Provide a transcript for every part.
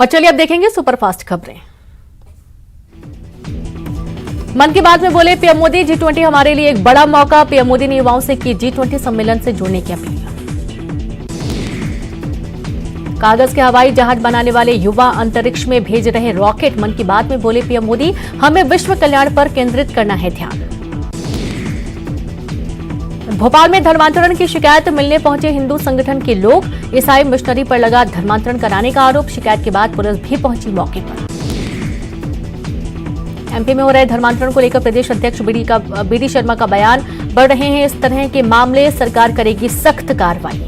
और चलिए अब देखेंगे सुपरफास्ट खबरें। मन की बात में बोले पीएम मोदी, G20 हमारे लिए एक बड़ा मौका। पीएम मोदी ने युवाओं से की G20 सम्मेलन से जुड़ने की अपील। कागज के हवाई जहाज बनाने वाले युवा अंतरिक्ष में भेज रहे रॉकेट। मन की बात में बोले पीएम मोदी, हमें विश्व कल्याण पर केंद्रित करना है ध्यान। भोपाल में धर्मांतरण की शिकायत मिलने पहुंचे हिंदू संगठन के लोग। ईसाई मिशनरी पर लगा धर्मांतरण कराने का आरोप। शिकायत के बाद पुलिस भी पहुंची मौके पर। एमपी में हो रहे धर्मांतरण को लेकर प्रदेश अध्यक्ष बीडी शर्मा का बयान। बढ़ रहे हैं इस तरह के मामले, सरकार करेगी सख्त कार्रवाई।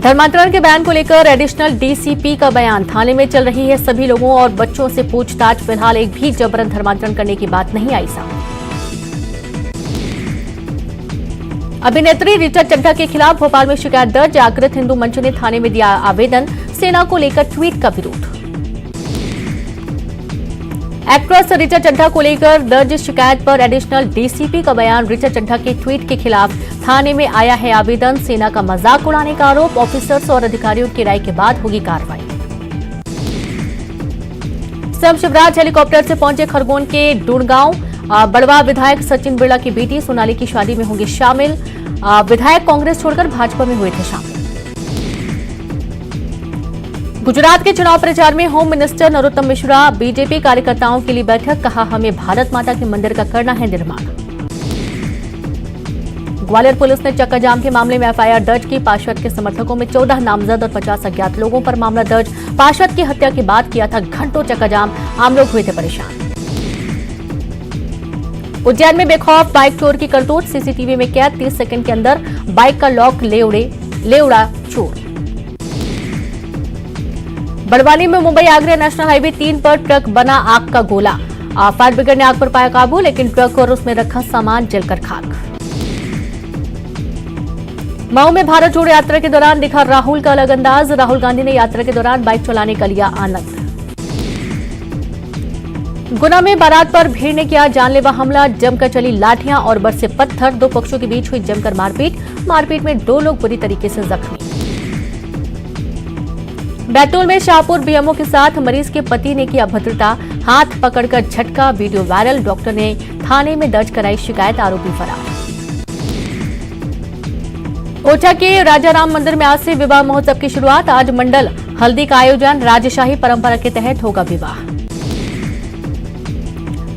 धर्मांतरण के बयान को लेकर एडिशनल डीसीपी का बयान। थाने में चल रही है सभी लोगों और बच्चों से पूछताछ। फिलहाल एक भी जबरन धर्मांतरण करने की बात नहीं आई सामने। अभिनेत्री ऋचा चड्ढा के खिलाफ भोपाल में शिकायत दर्ज। जागृत हिंदू मंच ने थाने में दिया आवेदन। सेना को लेकर ट्वीट का विरोध। एक्ट्रेस ऋचा चड्ढा को लेकर दर्ज शिकायत पर एडिशनल डीसीपी का बयान। ऋचा चड्ढा के ट्वीट के खिलाफ थाने में आया है आवेदन। सेना का मजाक उड़ाने का आरोप। ऑफिसर्स और अधिकारियों की राय के बाद होगी कार्रवाई। सीएम शिवराज हेलीकॉप्टर से पहुंचे खरगोन के डूणगांव। बड़वा विधायक सचिन बिरला की बेटी सोनाली की शादी में होंगे शामिल। विधायक कांग्रेस छोड़कर भाजपा में हुए थे शामिल। गुजरात के चुनाव प्रचार में home minister Narottam Mishra. BJP कार्यकर्ताओं के लिए बैठक। कहा, हमें भारत माता के मंदिर का करना है निर्माण। ग्वालियर पुलिस ने चक्का जाम के मामले में एफआईआर दर्ज की। पार्षद के समर्थकों में 14 नामजद और 50 अज्ञात लोगों पर मामला दर्ज। पार्षद की हत्या के बाद किया था घंटों चक्का जाम। आम लोग हुए थे परेशान। उज्जैन में बेखौफ बाइक चोर की करतूत। सीसीटीवी में कैद। 30 सेकंड के अंदर बाइक का लॉक ले उड़ा चोर। बड़वानी में मुंबई आगरा नेशनल हाईवे 3 पर ट्रक बना आग का गोला। फायर ब्रिगेड ने आग पर पाया काबू, लेकिन ट्रक और उसमें रखा सामान जलकर खाक। मऊ में भारत जोड़ो यात्रा के दौरान दिखा राहुल का अलग अंदाज। राहुल गांधी ने यात्रा के दौरान बाइक चलाने का लिया आनंद। गुना में बारात पर भीड़ ने किया जानलेवा हमला। जमकर चली लाठियां और बरसे पत्थर। दो पक्षों के बीच हुई जमकर मारपीट में 2 लोग बुरी तरीके से जख्मी। बैतूल में शाहपुर बीएमओ के साथ मरीज के पति ने की अभद्रता। हाथ पकड़कर झटका। Video viral. डॉक्टर ने थाने में दर्ज कराई शिकायत। आरोपी फरार। ओछा के राजा राम मंदिर में आज से विवाह महोत्सव की शुरुआत। आज मंडल हल्दी का आयोजन। राजशाही परंपरा के तहत होगा विवाह।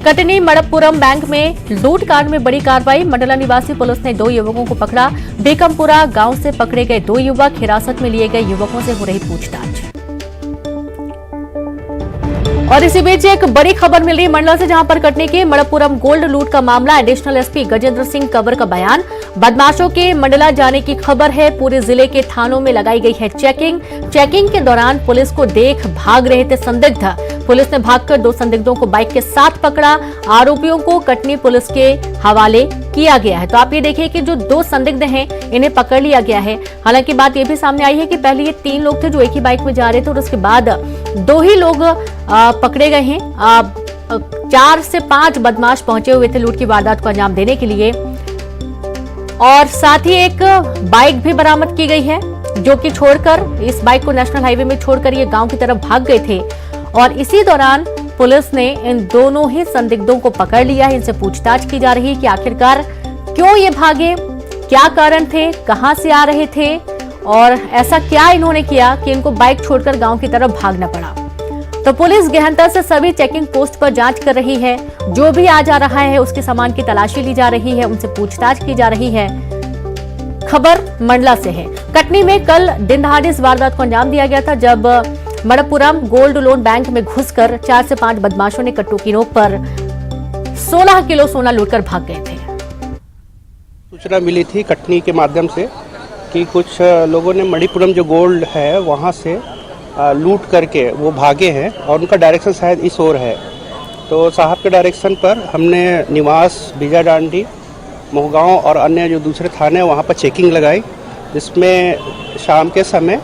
कटनी मड़प्पुरम बैंक में लूटकांड में बड़ी कार्रवाई। मंडला निवासी पुलिस ने 2 युवकों को पकड़ा। बेकमपुरा गांव से पकड़े गए 2 युवक। हिरासत में लिए गए युवकों से हो रही पूछताछ। और इसी बीच एक बड़ी खबर मिल रही मंडला से, जहां पर कटनी के मड़प्पुरम गोल्ड लूट का मामला। एडिशनल एसपी गजेंद्र सिंह कंवर का बयान। बदमाशों के मंडला जाने की खबर है। पूरे जिले के थानों में लगाई गई है चेकिंग के दौरान पुलिस को देख भाग रहे थे संदिग्ध। पुलिस ने भागकर 2 संदिग्धों को बाइक के साथ पकड़ा। आरोपियों को कटनी पुलिस के हवाले किया गया है। तो आप ये देखिए कि जो 2 संदिग्ध हैं इन्हें पकड़ लिया गया है। हालांकि बात यह भी सामने आई है कि पहले ये 3 लोग थे जो एक ही बाइक में जा रहे थे और उसके बाद 2 ही लोग पकड़े गए हैं। 4 से 5 बदमाश पहुंचे हुए थे लूट की वारदात को अंजाम देने के लिए। और साथ ही एक बाइक भी बरामद की गई है, जो कि छोड़कर इस बाइक को नेशनल हाईवे में छोड़कर ये गांव की तरफ भाग गए थे। और इसी दौरान पुलिस ने इन दोनों ही संदिग्धों को पकड़ लिया है। इनसे पूछताछ की जा रही है कि आखिरकार क्यों ये भागे, क्या कारण थे, कहां से आ रहे थे और ऐसा क्या इन्होंने किया कि इनको बाइक छोड़कर गांव की तरफ भागना पड़ा। तो पुलिस गहनता से सभी चेकिंग पोस्ट पर जांच कर रही है। जो भी आ जा रहा है उसके सामान की तलाशी ली जा रही है, उनसे पूछताछ की जा रही है। खबर मंडला से है। कटनी में कल दिन दहाड़े इस वारदात को अंजाम दिया गया था, जब मड़प्पुरम गोल्ड लोन बैंक में घुसकर 4 से 5 बदमाशों ने कट्टू की नोक पर 16 किलो सोना लूटकर भाग गए थे। सूचना मिली थी कटनी के माध्यम से कि कुछ लोगों ने मणिपुरम जो गोल्ड है वहां से लूट करके वो भागे हैं और उनका डायरेक्शन शायद इस ओर है। तो साहब के डायरेक्शन पर हमने निवास, बीजाडांडी, मोहगांव और अन्य जो दूसरे थाने वहाँ पर चेकिंग लगाई, जिसमें शाम के समय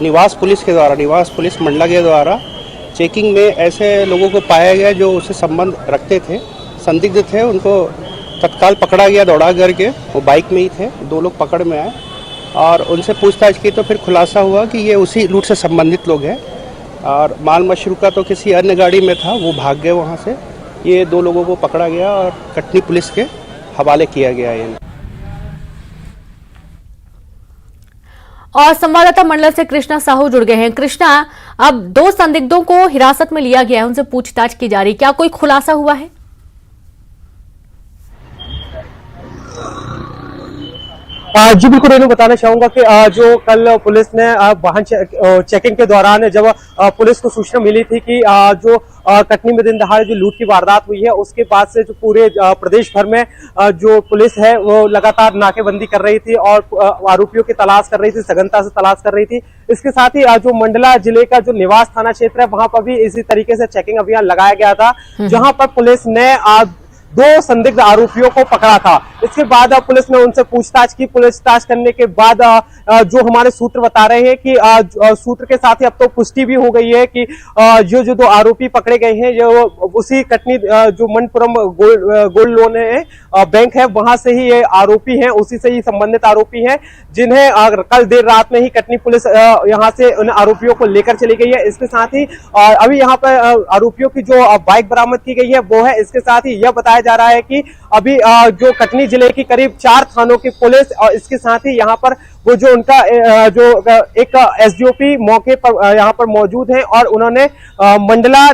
निवास पुलिस मंडला के द्वारा चेकिंग में ऐसे लोगों को पाया गया जो उससे संबंध रखते थे, संदिग्ध थे। उनको तत्काल पकड़ा गया दौड़ा करके। वो बाइक में ही थे, 2 लोग पकड़ में आए और उनसे पूछताछ की तो फिर खुलासा हुआ कि ये उसी रूट से संबंधित लोग हैं और माल मशरूका तो किसी अन्य गाड़ी में था, वो भाग गए वहाँ से। ये 2 लोगों को पकड़ा गया और कटनी पुलिस के हवाले किया गया है। और संवाददाता मंडल से कृष्णा साहू जुड़ गए हैं। कृष्णा, अब 2 संदिग्धों को हिरासत में लिया गया है, उनसे पूछताछ की जा रही है, क्या कोई खुलासा हुआ है? जी बिल्कुल रेनू, बताना चाहूंगा कि जो कल पुलिस ने वाहन चेकिंग के दौरान जब पुलिस को सूचना मिली थी कि जो कटनी में दिन दहाड़े जो लूट की वारदात हुई है, उसके बाद से जो पूरे प्रदेश भर में जो पुलिस है वो लगातार नाकेबंदी कर रही थी और आरोपियों की तलाश कर रही थी, सघनता से तलाश कर रही थी। इसके साथ ही जो मंडला जिले का जो निवास थाना क्षेत्र है, वहां पर भी इसी तरीके से चेकिंग अभियान लगाया गया था, जहां पर पुलिस ने 2 संदिग्ध आरोपियों को पकड़ा था। इसके बाद पुलिस ने उनसे पूछताछ की। पूछताछ करने के बाद जो हमारे सूत्र बता रहे हैं कि सूत्र के साथ ही अब तो पुष्टि भी हो गई है कि जो 2 आरोपी पकड़े गए हैं, जो उसी कटनी जो मनपुरम गोल्ड लोन है बैंक है, वहां से ही ये आरोपी हैं, उसी से ही संबंधित आरोपी हैं, जिन्हें कल देर रात में ही कटनी पुलिस यहां से उन आरोपियों को लेकर चली गई है। इसके साथ ही अभी यहाँ पर आरोपियों की जो बाइक बरामद की गई है वो है। इसके साथ ही यह बताया जा रहा है कि अभी जो कटनी जिले की करीब 4 थानों की पुलिस और इसके साथ ही यहाँ पर वो जो उनका जो एक एसडीओपी मौके पर यहाँ पर मौजूद है और उन्होंने मंडला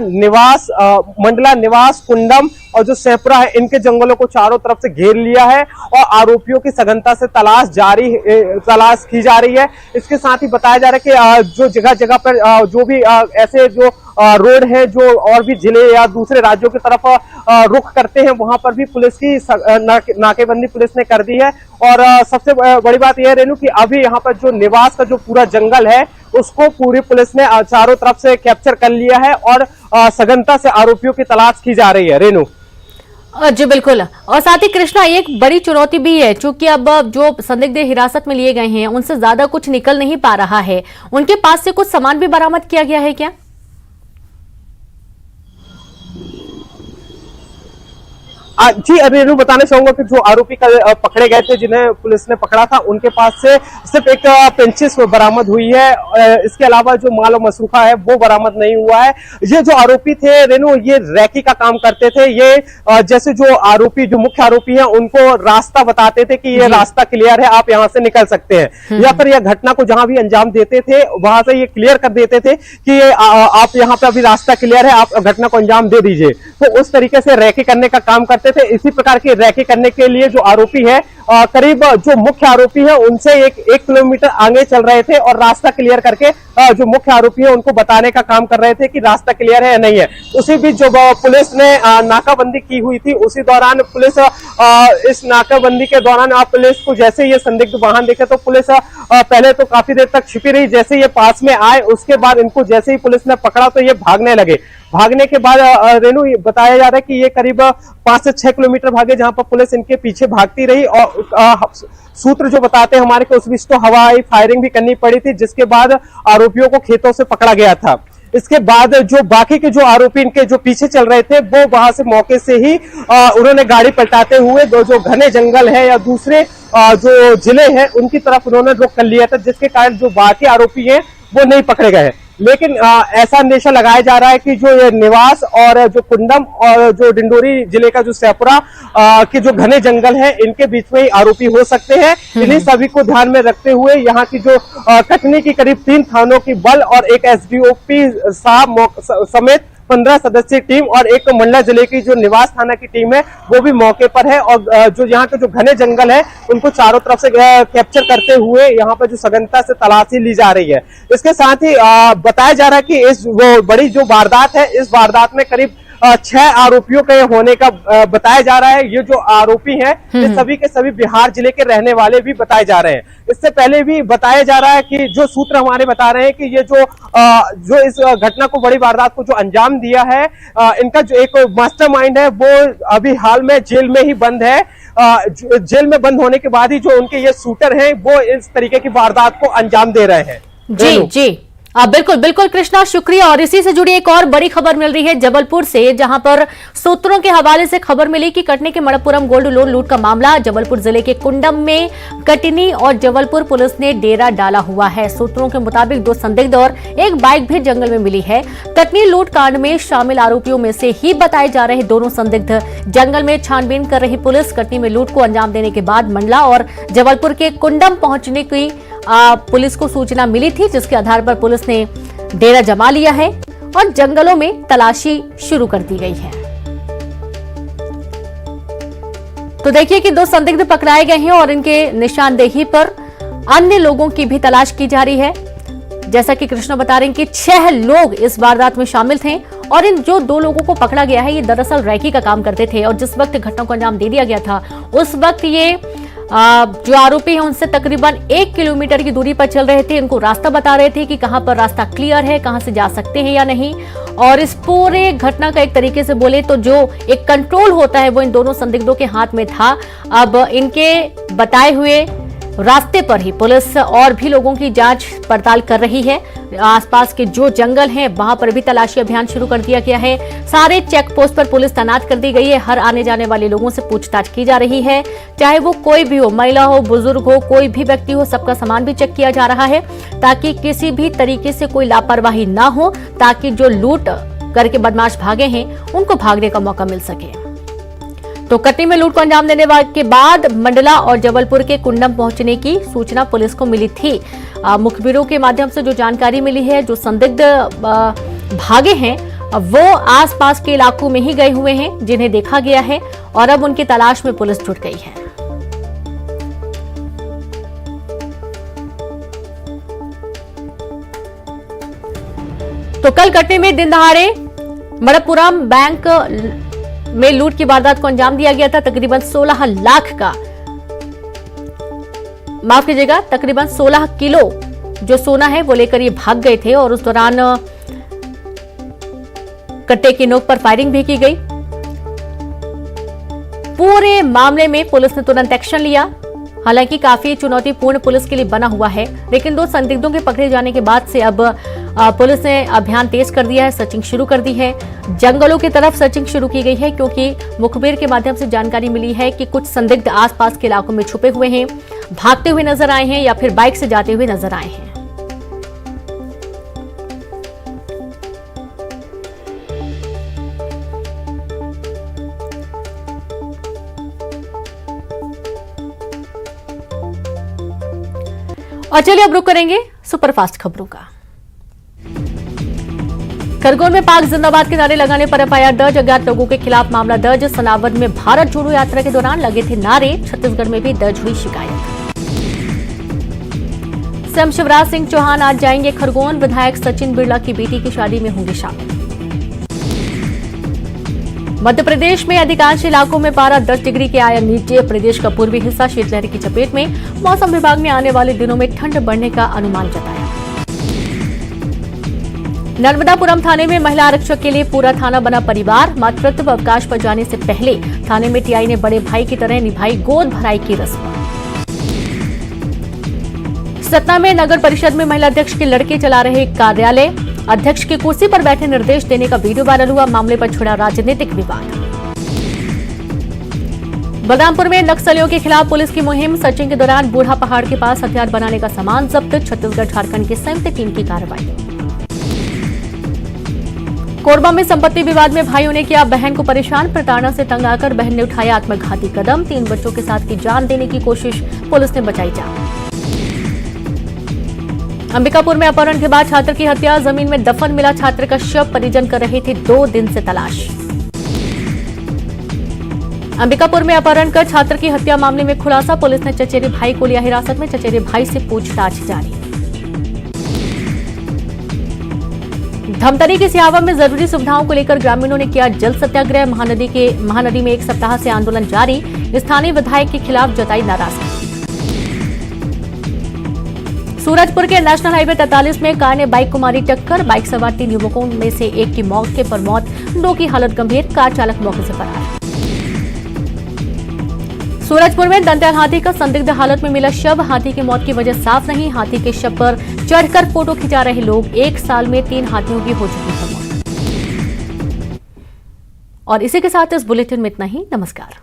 निवास कुंडम और जो सेपरा है, इनके जंगलों को चारों तरफ से घेर लिया है और आरोपियों की सघनता से तलाश की जा रही है। इसके साथ ही बताया जा रहा है कि जो जगह जगह पर जो भी ऐसे जो रोड है जो और भी जिले या दूसरे राज्यों की तरफ रुख करते हैं, वहां पर भी पुलिस की नाकेबंदी पुलिस ने कर दी है। और सबसे बड़ी बात यह रेनू कि अभी यहाँ पर जो निवास का जो पूरा जंगल है, उसको पूरी पुलिस ने चारों तरफ से कैप्चर कर लिया है और सघनता से आरोपियों की तलाश की जा रही है। रेनू जी बिल्कुल। और साथ ही कृष्णा, एक बड़ी चुनौती भी है, चूंकि अब जो संदिग्ध हिरासत में लिए गए हैं उनसे ज्यादा कुछ निकल नहीं पा रहा है, उनके पास से कुछ सामान भी बरामद किया गया है क्या? जी रेनू, बताना चाहूंगा कि जो आरोपी पकड़े गए थे, जिन्हें पुलिस ने पकड़ा था, उनके पास से सिर्फ एक पेंचिस बरामद हुई है। इसके अलावा जो माल और मसरूफा है वो बरामद नहीं हुआ है। ये जो आरोपी थे रेनू, ये रैकी का काम करते थे। ये जैसे जो आरोपी, जो मुख्य आरोपी हैं, उनको रास्ता बताते थे कि ये रास्ता क्लियर है, आप यहाँ से निकल सकते हैं, या फिर यह घटना को जहां भी अंजाम देते थे वहां से ये क्लियर कर देते थे कि आप यहाँ पे अभी रास्ता क्लियर है, आप घटना को अंजाम दे दीजिए। तो उस तरीके से रैकी करने का काम करते थे। इसी प्रकार की रैकी करने के लिए जो आरोपी है, करीब जो मुख्य आरोपी है उनसे एक किलोमीटर आगे चल रहे थे और रास्ता क्लियर करके जो मुख्य आरोपी है उनको बताने का काम कर रहे थे कि रास्ता क्लियर है या नहीं है। उसी बीच जो पुलिस ने नाकाबंदी की हुई थी, उसी दौरान पुलिस इस नाकाबंदी के दौरान पुलिस को जैसे ये संदिग्ध वाहन देखे तो पुलिस पहले तो काफी देर तक छिपी रही। जैसे ये पास में आए, उसके बाद इनको जैसे ही पुलिस ने पकड़ा तो ये भागने लगे। भागने के बाद रेनू, बताया जा रहा है कि ये करीब 5 से 6 किलोमीटर भागे, जहां पर पुलिस इनके पीछे भागती रही और सूत्र जो बताते हैं हमारे को, उस बीच तो हवाई फायरिंग भी करनी पड़ी थी, जिसके बाद आरोपियों को खेतों से पकड़ा गया था। इसके बाद जो बाकी के जो आरोपी इनके जो पीछे चल रहे थे, वो वहां से मौके से ही उन्होंने गाड़ी पलटाते हुए जो घने जंगल है या दूसरे जो जिले हैं उनकी तरफ उन्होंने रुख कर लिया था, जिसके कारण जो बाकी आरोपी हैं वो नहीं पकड़े गए। लेकिन ऐसा अंदेशा लगाया जा रहा है कि जो ये निवास और जो कुंडम और जो डिंडोरी जिले का जो सेपुरा के जो घने जंगल है, इनके बीच में ही आरोपी हो सकते हैं। इन्हीं सभी को ध्यान में रखते हुए यहाँ की जो कटनी की करीब 3 थानों की बल और एक एसडीओपी साहब समेत 15 सदस्यीय टीम और एक मंडला जिले की जो निवास थाना की टीम है वो भी मौके पर है और जो यहाँ के जो घने जंगल है उनको चारों तरफ से कैप्चर करते हुए यहाँ पर जो सघनता से तलाशी ली जा रही है। इसके साथ ही बताया जा रहा है कि इस वो बड़ी जो वारदात है, इस वारदात में करीब 6 आरोपियों के होने का बताया जा रहा है। ये जो आरोपी हैं ये सभी के सभी बिहार जिले के रहने वाले भी बताए जा रहे हैं। इससे पहले भी बताया जा रहा है कि जो सूत्र हमारे बता रहे हैं कि ये जो इस घटना को, बड़ी वारदात को जो अंजाम दिया है, इनका जो एक मास्टरमाइंड है वो अभी हाल में जेल में ही बंद है। जेल में बंद होने के बाद ही जो उनके ये शूटर हैं वो इस तरीके की वारदात को अंजाम दे रहे हैं। जी जी बिल्कुल बिल्कुल कृष्णा, शुक्रिया। और इसी से जुड़ी एक और बड़ी खबर मिल रही है जबलपुर से, जहां पर सूत्रों के हवाले से खबर मिली कि कटनी के मणप्पुरम गोल्ड लोन लूट का मामला जबलपुर जिले के कुंडम में कटनी और जबलपुर पुलिस ने डेरा डाला हुआ है। सूत्रों के मुताबिक 2 संदिग्ध और एक बाइक भी जंगल में मिली है। कटनी लूट कांड में शामिल आरोपियों में से ही बताए जा रहे दोनों संदिग्ध जंगल में छानबीन कर रही पुलिस कटनी में लूट को अंजाम देने के बाद मंडला और जबलपुर के कुंडम पहुंचने की पुलिस को सूचना मिली थी, जिसके आधार पर पुलिस ने डेरा जमा लिया है और जंगलों में तलाशी शुरू कर दी गई है। तो देखिए कि 2 संदिग्ध पकड़ाए गए हैं और इनके निशानदेही पर अन्य लोगों की भी तलाश की जा रही है। जैसा कि कृष्णा बता रहे हैं कि 6 लोग इस वारदात में शामिल थे और इन जो 2 लोगों को पकड़ा गया है, ये दरअसल रैकी का काम करते थे और जिस वक्त घटना को अंजाम दे दिया गया था उस वक्त ये जो आरोपी हैं उनसे तकरीबन 1 किलोमीटर की दूरी पर चल रहे थे। इनको रास्ता बता रहे थे कि कहां पर रास्ता क्लियर है, कहां से जा सकते हैं या नहीं। और इस पूरे घटना का एक तरीके से बोले तो जो एक कंट्रोल होता है वो इन दोनों संदिग्धों के हाथ में था। अब इनके बताए हुए रास्ते पर ही पुलिस और भी लोगों की जांच पड़ताल कर रही है। आसपास के जो जंगल हैं वहां पर भी तलाशी अभियान शुरू कर दिया गया है। सारे चेक पोस्ट पर पुलिस तैनात कर दी गई है। हर आने जाने वाले लोगों से पूछताछ की जा रही है, चाहे वो कोई भी हो, महिला हो, बुजुर्ग हो, कोई भी व्यक्ति हो, सबका सामान भी चेक किया जा रहा है ताकि किसी भी तरीके से कोई लापरवाही ना हो, ताकि जो लूट करके बदमाश भागे हैं उनको भागने का मौका मिल सके। तो कटनी में लूट को अंजाम देने के बाद मंडला और जबलपुर के कुंडम पहुंचने की सूचना पुलिस को मिली थी। मुखबिरों के माध्यम से जो जानकारी मिली है, जो संदिग्ध भागे हैं वो आसपास के इलाकों में ही गए हुए हैं जिन्हें देखा गया है और अब उनकी तलाश में पुलिस जुट गई है। तो कल कटनी में दिन दहाड़े मणप्पुरम बैंक में लूट की वारदात को अंजाम दिया गया था। तकरीबन 16 लाख का, माफ कीजिएगा, तकरीबन 16 किलो जो सोना है वो लेकर ये भाग गए थे और उस दौरान कट्टे की नोक पर फायरिंग भी की गई। पूरे मामले में पुलिस ने तुरंत एक्शन लिया। हालांकि काफी चुनौतीपूर्ण पुलिस के लिए बना हुआ है, लेकिन 2 संदिग्धों के पकड़े जाने के बाद से अब पुलिस ने अभियान तेज कर दिया है, सर्चिंग शुरू कर दी है। जंगलों की तरफ सर्चिंग शुरू की गई है क्योंकि मुखबिर के माध्यम से जानकारी मिली है कि कुछ संदिग्ध आसपास के इलाकों में छुपे हुए हैं, भागते हुए नजर आए हैं या फिर बाइक से जाते हुए नजर आए हैं। और चलिए अब रुक करेंगे सुपरफास्ट खबरों का। खरगोन में पाक जिंदाबाद के नारे लगाने पर एफआईआर दर्ज, अज्ञात लोगों के खिलाफ मामला दर्ज। सनावद में भारत जोड़ो यात्रा के दौरान लगे थे नारे, छत्तीसगढ़ में भी दर्ज हुई शिकायत। सीएम शिवराज सिंह चौहान आज जाएंगे खरगोन, विधायक सचिन बिरला की बेटी की शादी में होंगे शामिल। मध्य प्रदेश में अधिकांश इलाकों में पारा 10 डिग्री के आया नीचे, प्रदेश का पूर्वी हिस्सा शीतलहर की चपेट में। मौसम विभाग ने आने वाले दिनों में ठंड बढ़ने का अनुमान जताया। नर्मदापुरम थाने में महिला आरक्षक के लिए पूरा थाना बना परिवार, मातृत्व अवकाश पर जाने से पहले थाने में टीआई ने बड़े भाई की तरह निभाई गोद भराई की रस्म। सतना में नगर परिषद में महिला अध्यक्ष के लड़के चला रहे कार्यालय, अध्यक्ष की कुर्सी पर बैठे निर्देश देने का वीडियो वायरल हुआ, मामले पर छिड़ा राजनीतिक विवाद। बलरामपुर में नक्सलियों के खिलाफ पुलिस की मुहिम, सर्चिंग के दौरान बूढ़ा पहाड़ के पास हथियार बनाने का सामान जब्त, छत्तीसगढ़ झारखंड की संयुक्त टीम की कार्रवाई। कोरबा में संपत्ति विवाद में भाइयों ने किया बहन को परेशान, प्रताड़ना से तंग आकर बहन ने उठाया आत्मघाती कदम, 3 बच्चों के साथ की जान देने की कोशिश, पुलिस ने बचाई जान। अंबिकापुर में अपहरण के बाद छात्र की हत्या, जमीन में दफन मिला छात्र का शव, परिजन कर रहे थे 2 दिन से तलाश। अंबिकापुर में अपहरण कर छात्र की हत्या मामले में खुलासा, पुलिस ने चचेरे भाई को लिया हिरासत में, चचेरे भाई से पूछताछ जारी। धमतरी के सिहावा में जरूरी सुविधाओं को लेकर ग्रामीणों ने किया जल सत्याग्रह, महानदी में 1 सप्ताह से आंदोलन जारी, स्थानीय विधायक के खिलाफ जताई नाराजगी। सूरजपुर के नेशनल हाईवे 43 में कार ने बाइक को मारी टक्कर, बाइक सवार 3 युवकों में से एक की मौके पर मौत, 2 की हालत गंभीर, कार चालक मौके से फरार। सूरजपुर में दंतैल हाथी का संदिग्ध हालत में मिला शव। हाथी की मौत की वजह साफ नहीं। हाथी के शव पर चढ़कर फोटो खिंचा रहे लोग। 1 साल में 3 हाथियों की हो चुकी है मौत। और इसी के साथ इस बुलेटिन में इतना ही। नमस्कार।